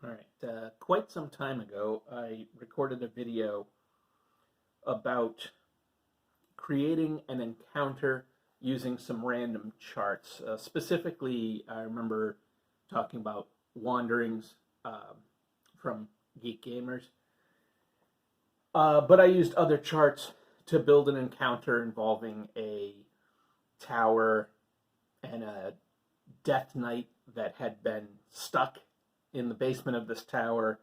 All right. Quite some time ago, I recorded a video about creating an encounter using some random charts. Specifically, I remember talking about wanderings from Geek Gamers. But I used other charts to build an encounter involving a tower and a Death Knight that had been stuck in the basement of this tower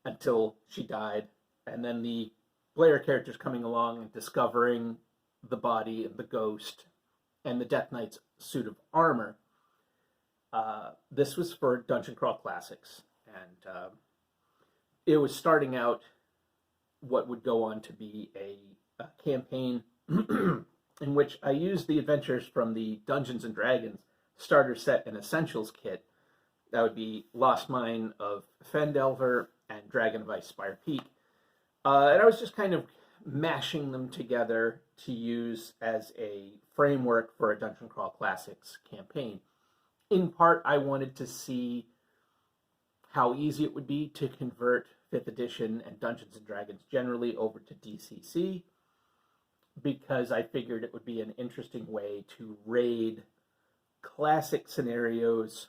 until she died, and then the player characters coming along and discovering the body of the ghost and the Death Knight's suit of armor. This was for Dungeon Crawl Classics, and it was starting out what would go on to be a campaign in which I used the adventures from the Dungeons and Dragons starter set and essentials kit. That would be Lost Mine of Phandelver and Dragon of Icespire Peak. And I was just kind of mashing them together to use as a framework for a Dungeon Crawl Classics campaign. In part, I wanted to see how easy it would be to convert 5th edition and Dungeons and Dragons generally over to DCC, because I figured it would be an interesting way to raid classic scenarios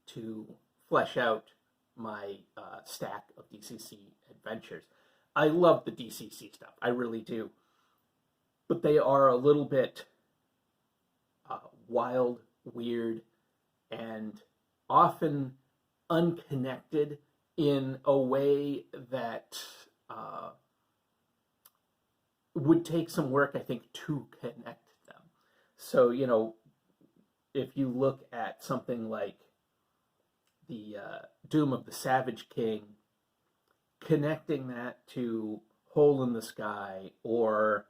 to flesh out my stack of DCC adventures. I love the DCC stuff, I really do. But they are a little bit wild, weird, and often unconnected in a way that would take some work, I think, to connect them. So, if you look at something like the Doom of the Savage King, connecting that to Hole in the Sky or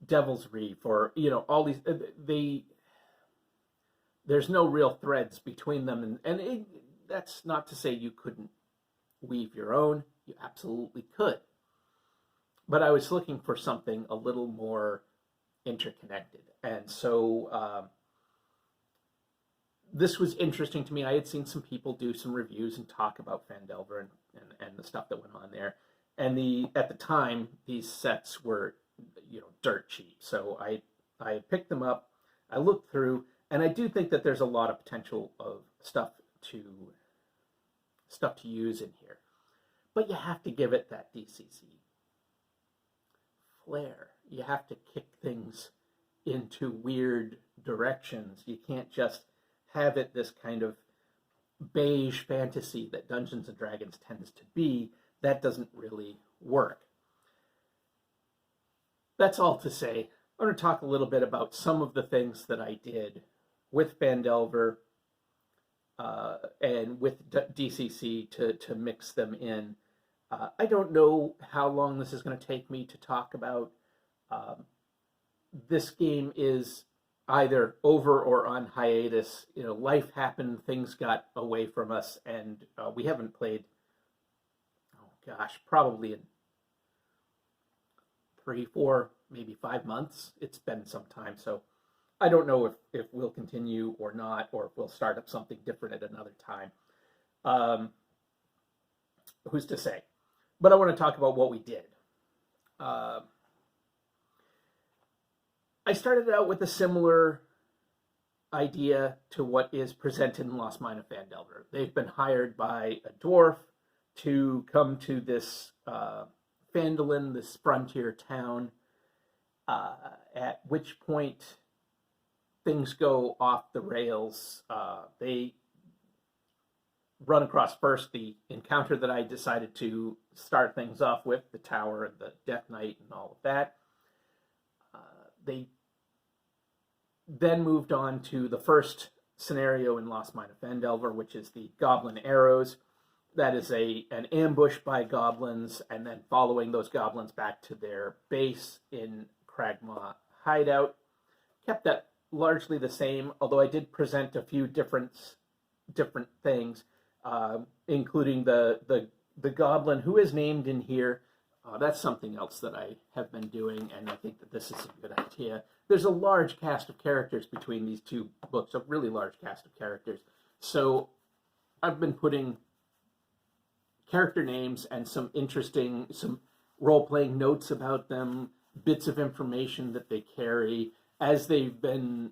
Devil's Reef, or all these, there's no real threads between them, and that's not to say you couldn't weave your own. You absolutely could, but I was looking for something a little more interconnected, and so this was interesting to me. I had seen some people do some reviews and talk about Phandelver and the stuff that went on there. And at the time, these sets were, dirt cheap. So I picked them up, I looked through, and I do think that there's a lot of potential of stuff to use in here. But you have to give it that DCC flair. You have to kick things into weird directions. You can't just have it this kind of beige fantasy that Dungeons and Dragons tends to be. That doesn't really work. That's all to say. I'm going to talk a little bit about some of the things that I did with Phandelver and with DCC to mix them in. I don't know how long this is going to take me to talk about. This game is either over or on hiatus. Life happened, things got away from us, and we haven't played, probably in 3, 4, maybe 5 months. It's been some time, so I don't know if we'll continue or not, or if we'll start up something different at another time. Who's to say? But I want to talk about what we did. I started out with a similar idea to what is presented in Lost Mine of Phandelver. They've been hired by a dwarf to come to this Phandalin, this frontier town, at which point things go off the rails. They run across first the encounter that I decided to start things off with, the tower and the Death Knight and all of that. They then moved on to the first scenario in Lost Mine of Phandelver, which is the Goblin Arrows. That is an ambush by goblins, and then following those goblins back to their base in Cragmaw Hideout. Kept that largely the same, although I did present a few different things, including the goblin who is named in here. That's something else that I have been doing, and I think that this is a good idea. There's a large cast of characters between these two books, a really large cast of characters. So I've been putting character names and some role-playing notes about them, bits of information that they carry. As they've been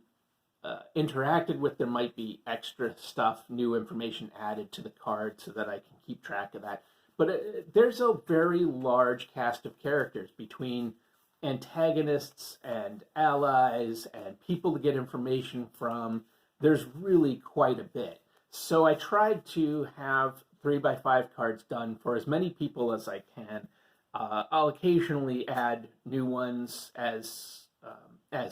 interacted with, there might be extra stuff, new information added to the card so that I can keep track of that. But there's a very large cast of characters between antagonists and allies and people to get information from. There's really quite a bit. So I tried to have 3x5 cards done for as many people as I can. I'll occasionally add new ones as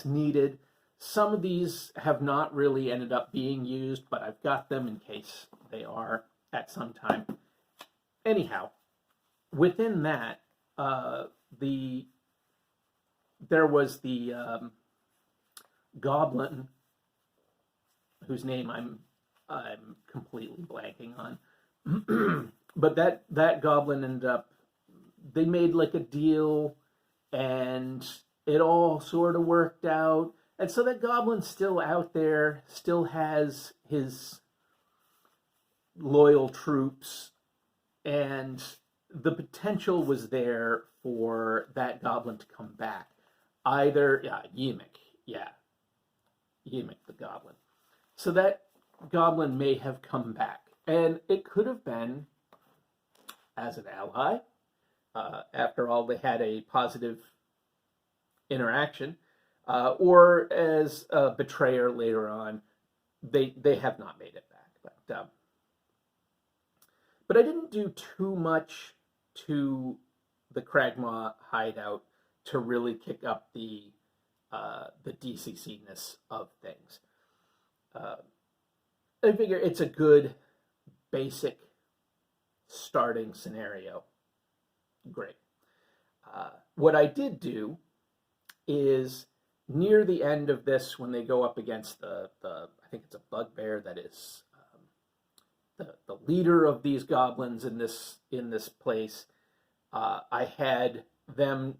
needed. Some of these have not really ended up being used, but I've got them in case they are at some time. Anyhow, within that, there was the goblin whose name I'm completely blanking on. But that goblin ended up, they made like a deal, and it all sort of worked out. And so that goblin's still out there, still has his loyal troops, and the potential was there for that goblin to come back. Either, Yemek the goblin. So that goblin may have come back. And it could have been as an ally. After all, they had a positive interaction. Or as a betrayer later on. They have not made it back. But I didn't do too much to the Cragmaw hideout to really kick up the DCC-ness of things. I figure it's a good basic starting scenario. Great. What I did do is near the end of this, when they go up against the I think it's a bugbear that is the leader of these goblins in this place, I had them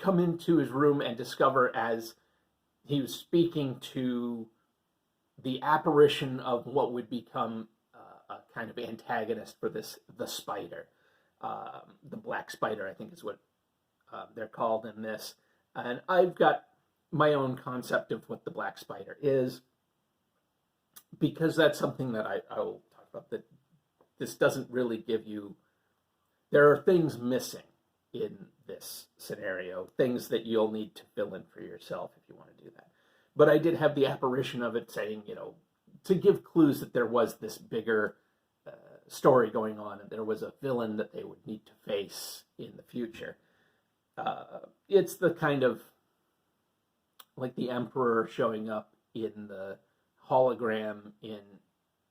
come into his room and discover, as he was speaking to the apparition of what would become a kind of antagonist for the spider, the black spider, I think is what they're called in this. And I've got my own concept of what the black spider is, because that's something that I will talk about, that this doesn't really give you. There are things missing in this scenario, things that you'll need to fill in for yourself if you want to do that. But I did have the apparition of it saying, to give clues that there was this bigger story going on, and there was a villain that they would need to face in the future. It's the kind of like the Emperor showing up in the hologram in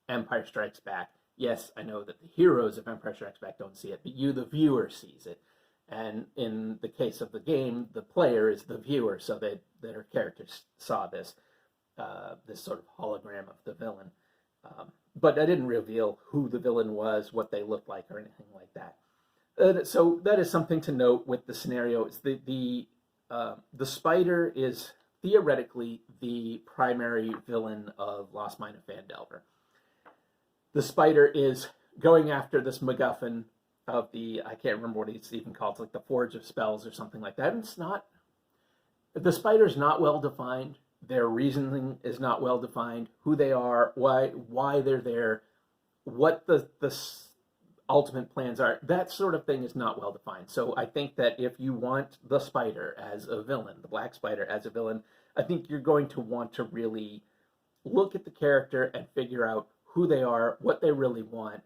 Empire Strikes Back. Yes, I know that the heroes of Empire Strikes Back don't see it, but you, the viewer, sees it. And in the case of the game, the player is the viewer, so that their characters saw this sort of hologram of the villain. But I didn't reveal who the villain was, what they looked like, or anything like that. So that is something to note with the scenario. It's the spider is theoretically the primary villain of Lost Mine of Phandelver. The spider is going after this MacGuffin of I can't remember what it's even called, it's like the Forge of Spells or something like that. And the spider's not well defined. Their reasoning is not well defined. Who they are, why they're there, what the ultimate plans are, that sort of thing is not well defined. So I think that if you want the spider as a villain, the black spider as a villain, I think you're going to want to really look at the character and figure out who they are, what they really want,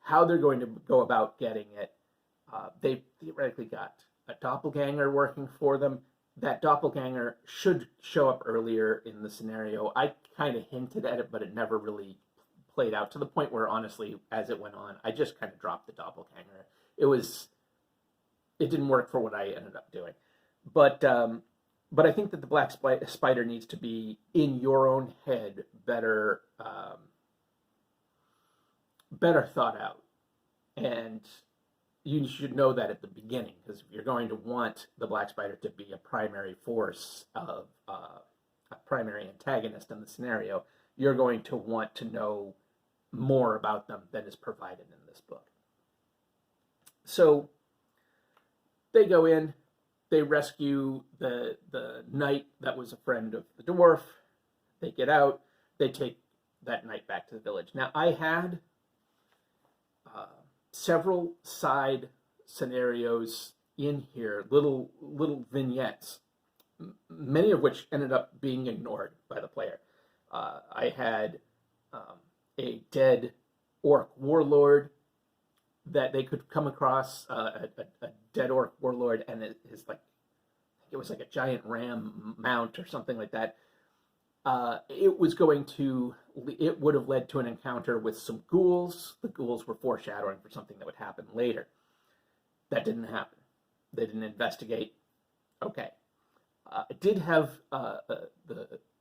how they're going to go about getting it. They've theoretically got a doppelganger working for them. That doppelganger should show up earlier in the scenario. I kind of hinted at it, but it never really played out, to the point where, honestly, as it went on, I just kind of dropped the doppelganger. It didn't work for what I ended up doing. But I think that the black spider needs to be in your own head better thought out. And you should know that at the beginning, because if you're going to want the black spider to be a primary force of a primary antagonist in the scenario, you're going to want to know more about them than is provided in this book. So they go in, they rescue the knight that was a friend of the dwarf. They get out, they take that knight back to the village. Now, I had several side scenarios in here, little vignettes, many of which ended up being ignored by the player. I had a dead orc warlord that they could come across, a dead orc warlord, and it was like a giant ram mount or something like that. It would have led to an encounter with some ghouls. The ghouls were foreshadowing for something that would happen later. That didn't happen. They didn't investigate. Okay. I did have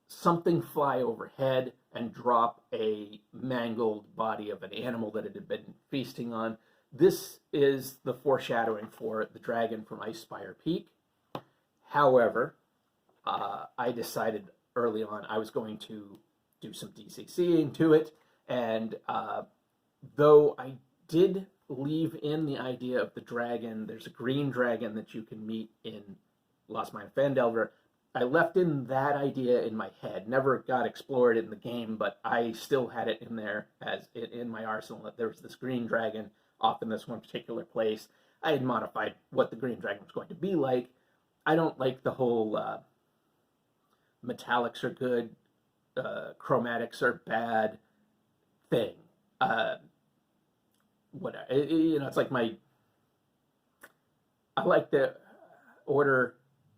something fly overhead and drop a mangled body of an animal that it had been feasting on. This is the foreshadowing for the dragon from Icespire Peak. However, I decided early on I was going to do some DCCing to it, and though I did leave in the idea of the dragon, there's a green dragon that you can meet in Lost Mine of Phandelver. I left in that idea in my head, never got explored in the game, but I still had it in there as in my arsenal that there was this green dragon off in this one particular place. I had modified what the green dragon was going to be like. I don't like the whole metallics are good, chromatics are bad thing. Whatever. It's like I like the order,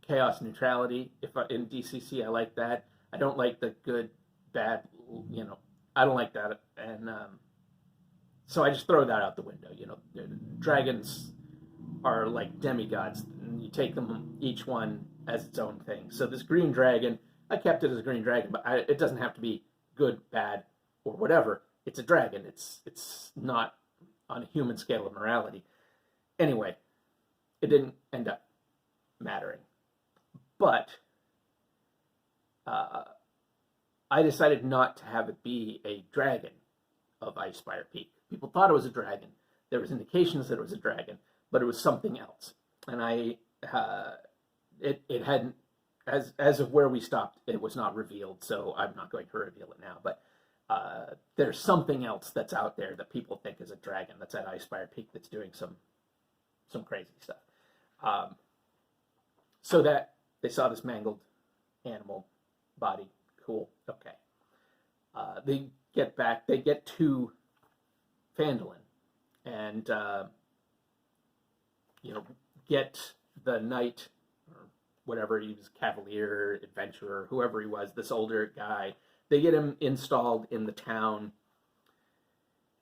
chaos, neutrality. In DCC, I like that. I don't like the good, bad. I don't like that, and so I just throw that out the window. Dragons are like demigods, and you take them each one as its own thing. So this green dragon, I kept it as a green dragon, but it doesn't have to be good, bad, or whatever. It's a dragon. It's not on a human scale of morality. Anyway, it didn't end up mattering. But I decided not to have it be a dragon of Icespire Peak. People thought it was a dragon. There was indications that it was a dragon, but it was something else. And it hadn't, as of where we stopped, it was not revealed, so I'm not going to reveal it now. But there's something else that's out there that people think is a dragon that's at Icespire Peak that's doing some crazy stuff. So that they saw this mangled animal body. Cool. Okay. They get back. They get to Phandalin and get the knight or whatever he was, cavalier, adventurer, whoever he was, this older guy. They get him installed in the town,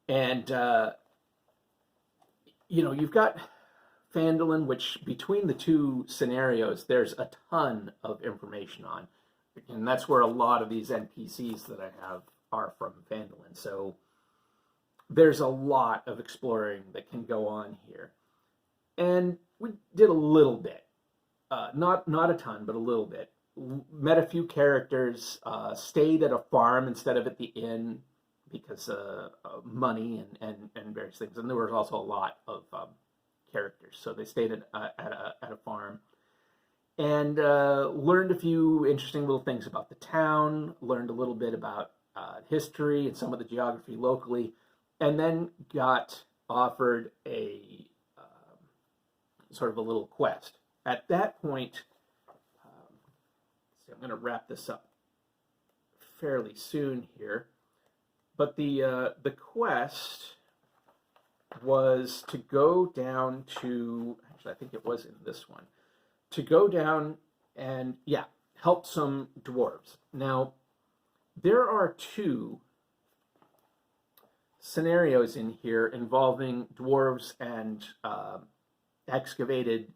and you've got Phandalin, which between the two scenarios, there's a ton of information on, and that's where a lot of these NPCs that I have are from Phandalin. So there's a lot of exploring that can go on here, and we did a little bit, not a ton, but a little bit. Met a few characters, stayed at a farm instead of at the inn because of money and various things. And there was also a lot of characters, so they stayed at a farm and learned a few interesting little things about the town. Learned a little bit about history and some of the geography locally, and then got offered a sort of a little quest. At that point. I'm going to wrap this up fairly soon here, but the quest was to go down to, actually I think it was in this one, to go down and help some dwarves. Now there are two scenarios in here involving dwarves and excavated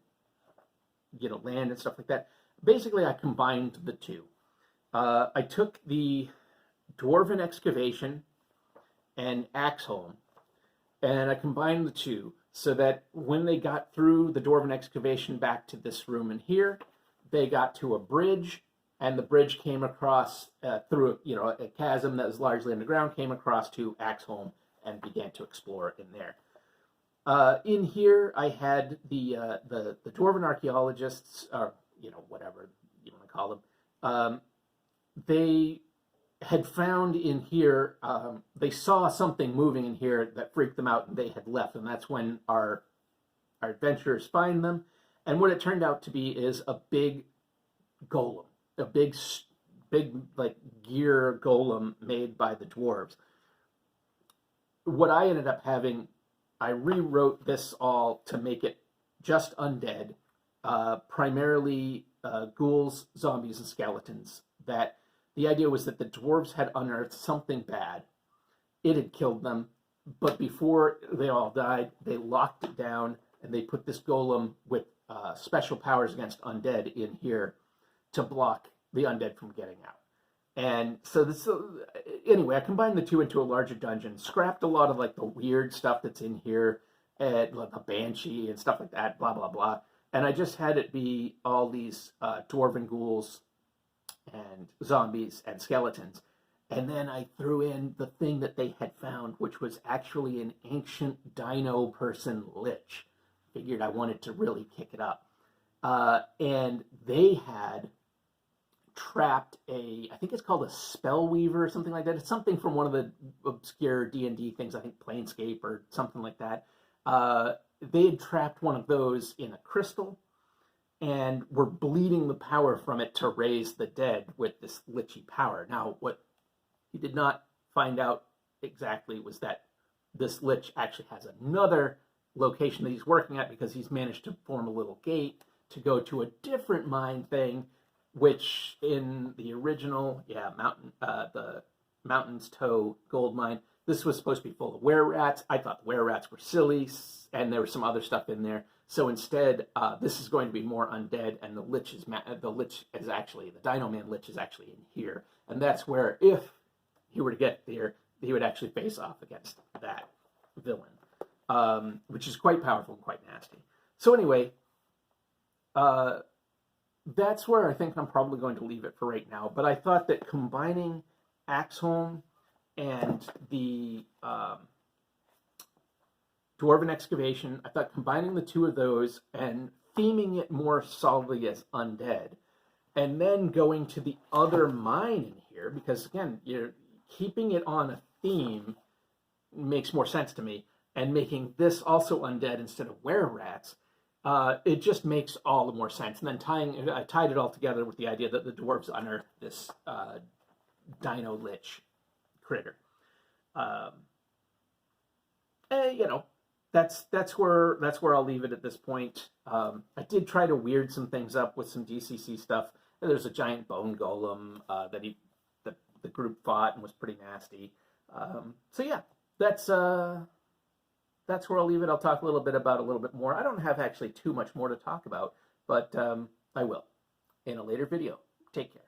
land and stuff like that. Basically, I combined the two. I took the Dwarven Excavation and Axholm, and I combined the two so that when they got through the Dwarven Excavation back to this room in here, they got to a bridge, and the bridge came across through a chasm that was largely underground, came across to Axholm and began to explore in there. In here, I had the dwarven archaeologists, or whatever you want to call them. They had found in here. They saw something moving in here that freaked them out, and they had left. And that's when our adventurers find them. And what it turned out to be is a big golem, a big like gear golem made by the dwarves. What I ended up having, I rewrote this all to make it just undead, primarily ghouls, zombies, and skeletons. That the idea was that the dwarves had unearthed something bad. It had killed them, but before they all died, they locked it down and they put this golem with special powers against undead in here to block the undead from getting out. And so anyway, I combined the two into a larger dungeon, scrapped a lot of like the weird stuff that's in here, and like a banshee and stuff like that, blah, blah, blah. And I just had it be all these dwarven ghouls and zombies and skeletons. And then I threw in the thing that they had found, which was actually an ancient dino person lich. Figured I wanted to really kick it up. And they had trapped I think it's called a spell weaver or something like that. It's something from one of the obscure D&D things, I think Planescape or something like that. They had trapped one of those in a crystal and were bleeding the power from it to raise the dead with this lichy power. Now, what he did not find out exactly was that this lich actually has another location that he's working at, because he's managed to form a little gate to go to a different mine thing, which in the original, the Mountain's Toe gold mine, this was supposed to be full of were-rats. I thought the were-rats were silly, and there was some other stuff in there. So instead, this is going to be more undead, and the Dino Man lich is actually in here. And that's where, if he were to get there, he would actually face off against that villain. Which is quite powerful and quite nasty. So anyway, that's where I think I'm probably going to leave it for right now. But I thought that combining Axholm and the Dwarven Excavation, I thought combining the two of those and theming it more solidly as undead, and then going to the other mine in here, because again, you're keeping it on a theme makes more sense to me. And making this also undead instead of were-rats, it just makes all the more sense. And then I tied it all together with the idea that the dwarves unearthed this dino lich critter. That's where I'll leave it at this point. I did try to weird some things up with some DCC stuff. There's a giant bone golem that the group fought and was pretty nasty. So yeah, that's where I'll leave it. I'll talk a little bit more. I don't have actually too much more to talk about, but I will in a later video. Take care.